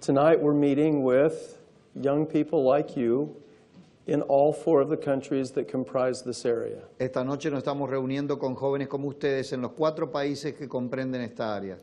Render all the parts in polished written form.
Tonight we're meeting with young people like you in all 4 of the countries that comprise this area. Esta noche nos estamos reuniendo con jóvenes como ustedes en los 4 países que comprenden esta área.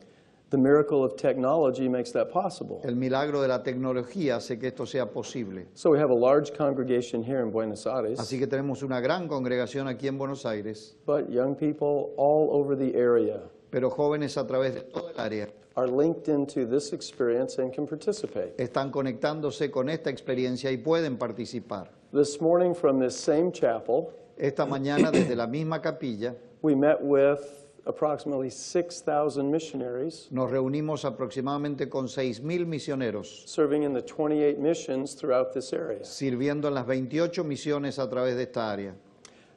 The miracle of technology makes that possible. El milagro de la tecnología hace que esto sea posible. So we have a large congregation here in Buenos Aires, Así que tenemos una gran congregación aquí en Buenos Aires, but young people all over the area pero jóvenes a través de todo el área are linked into this experience and can participate. están conectándose con esta experiencia y pueden participar. This morning from this same chapel, Esta mañana desde la misma capilla we met with approximately 6,000 missionaries nos reunimos aproximadamente con 6.000 misioneros, serving in the 28 missions throughout this area. sirviendo en las 28 misiones a través de esta área.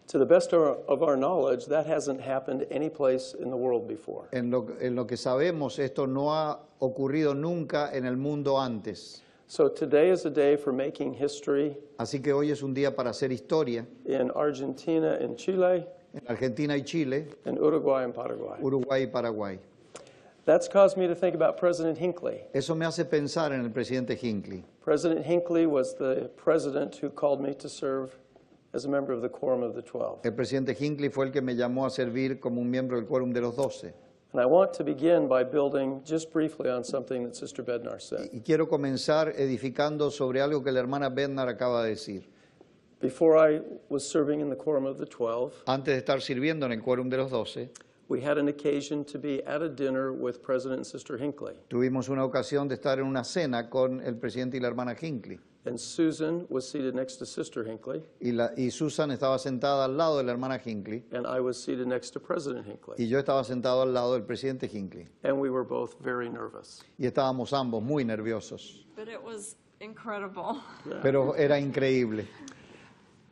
To the best of our knowledge, that hasn't happened any place in the world before. En lo que sabemos, esto no ha ocurrido nunca en el mundo antes. So today is a day for making history Así que hoy es un día para hacer historia in Argentina and Chile, en Argentina y Chile, and Uruguay and Paraguay. Uruguay y Paraguay. That's caused me to think about President Hinckley. Eso me hace pensar en el presidente Hinckley. President Hinckley was the president who called me to serve as a member of the Quorum of the 12. El presidente Hinckley fue el que me llamó a servir como un miembro del Quórum de los 12. And I want to begin by building just briefly on something that Sister Bednar said. Y quiero comenzar edificando sobre algo que la hermana Bednar acaba de decir. Before I was serving in the Quorum of the 12, Antes de estar sirviendo en el Quórum de los 12, we had an occasion to be at a dinner with President and Sister Hinckley. tuvimos una ocasión de estar en una cena con el presidente y la hermana Hinckley. And Susan was seated next to Sister Hinckley, Y Susan estaba sentada al lado de la hermana Hinckley. and I was seated next to President Hinckley. Y yo estaba sentado al lado del presidente Hinckley. And we were both very nervous. Y estábamos ambos muy nerviosos. But it was incredible. Pero era increíble.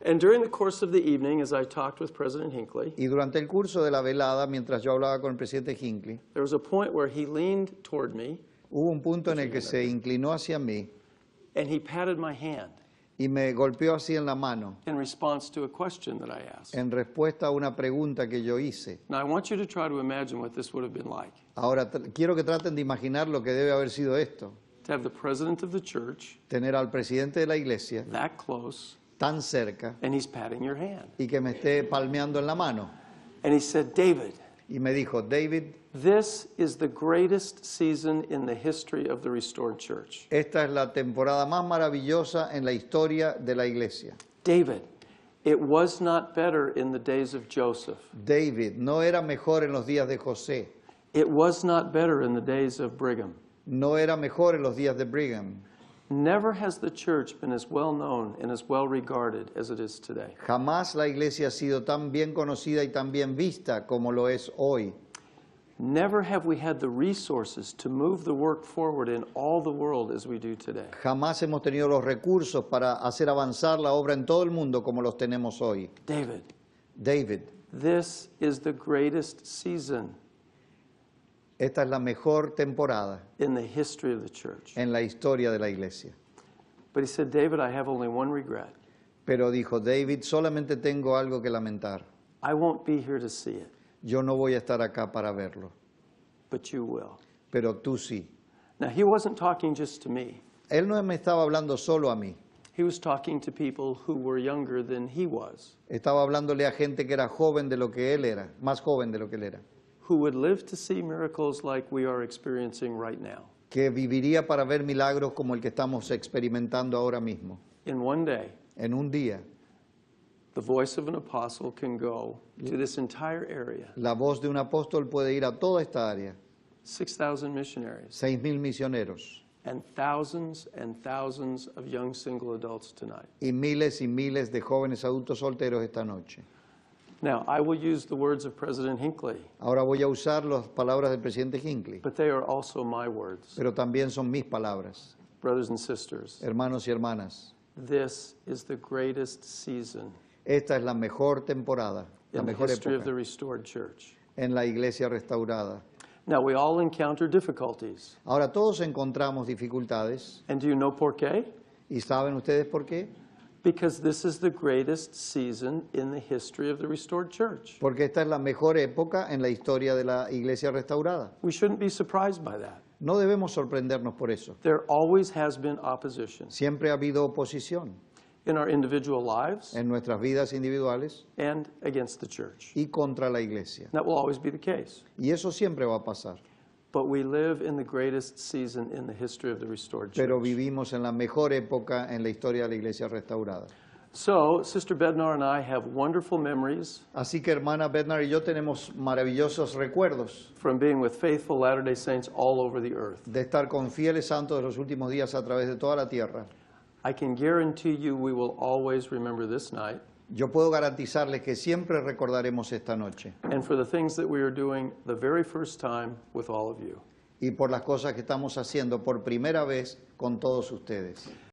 And during the course of the evening, as I talked with President Hinckley, Y durante el curso de la velada, mientras yo hablaba con el presidente Hinckley, there was a point where he leaned toward me hubo un punto en el que se inclinó hacia mí and he patted my hand y me golpeó así en la mano in response to a question that I asked. en respuesta a una pregunta que yo hice. Now, I want you to try to imagine what this would have been like. Ahora, quiero que traten de imaginar lo que debe haber sido esto. To have the president of the church Tener al presidente de la iglesia that close, tan cerca and he's patting your hand. y que me esté palmeando en la mano. And he said, David, Y me dijo, David, this is the greatest season in the history of the restored church. esta es la temporada más maravillosa en la historia de la iglesia. David, it was not better in the days of Joseph. David, no era mejor en los días de José, It was not better in the days of Brigham. no era mejor en los días de Brigham. Never has the church been as well known and as well regarded as it is today. Jamás la iglesia ha sido tan bien conocida y tan bien vista como lo es hoy. Never have we had the resources to move the work forward in all the world as we do today. Jamás hemos tenido los recursos para hacer avanzar la obra en todo el mundo como los tenemos hoy. David, David, this is the greatest season esta es la mejor temporada in the history of the church. en la historia de la iglesia. But he said, David, I have only one regret. Pero dijo, David, solamente tengo algo que lamentar. I won't be here to see it, Yo no voy a estar acá para verlo, but you will. pero tú sí. Now, he wasn't talking just to me. Él no me estaba hablando solo a mí. He was talking to people who were younger than he was, Estaba hablándole a gente que era joven de lo que él era, más joven de lo que él era, who would live to see miracles like we are experiencing right now. que viviría para ver milagros como el que estamos experimentando ahora mismo. In one day, En un día, the voice of an apostle can go to this entire area, la voz de un apóstol puede ir a toda esta área, 6,000 missionaries, 6.000 misioneros and thousands of young single adults tonight. y miles de jóvenes adultos solteros esta noche. Now, I will use the words of President Hinckley, Ahora voy a usar las palabras del presidente Hinckley, but they are also my words. pero también son mis palabras. Brothers and sisters, Hermanos y hermanas, this is the greatest season esta es la mejor temporada, la in the mejor history of the época restored church. en la iglesia restaurada. Now, we all encounter difficulties. Ahora todos encontramos dificultades, And do you know por qué? ¿y saben ustedes por qué? Because this is the greatest season in the history of the restored church. Porque esta es la mejor época en la historia de la iglesia restaurada. We shouldn't be surprised by that. No debemos sorprendernos por eso. There always has been opposition Siempre ha habido oposición in our individual lives en nuestras vidas individuales and against the church. y contra la iglesia. That will always be the case. Y eso siempre va a pasar. But we live in the greatest season in the history of the restored church. Pero vivimos en la mejor época en la historia de la iglesia restaurada. So, Sister Bednar and I have wonderful memories Así que hermana Bednar y yo tenemos maravillosos recuerdos from being with faithful Latter-day Saints all over the earth. de estar con fieles santos de los últimos días a través de toda la tierra. I can guarantee you we will always remember this night Yo puedo garantizarles que siempre recordaremos esta noche and for the things that we are doing the very first time with all of you. y por las cosas que estamos haciendo por primera vez con todos ustedes.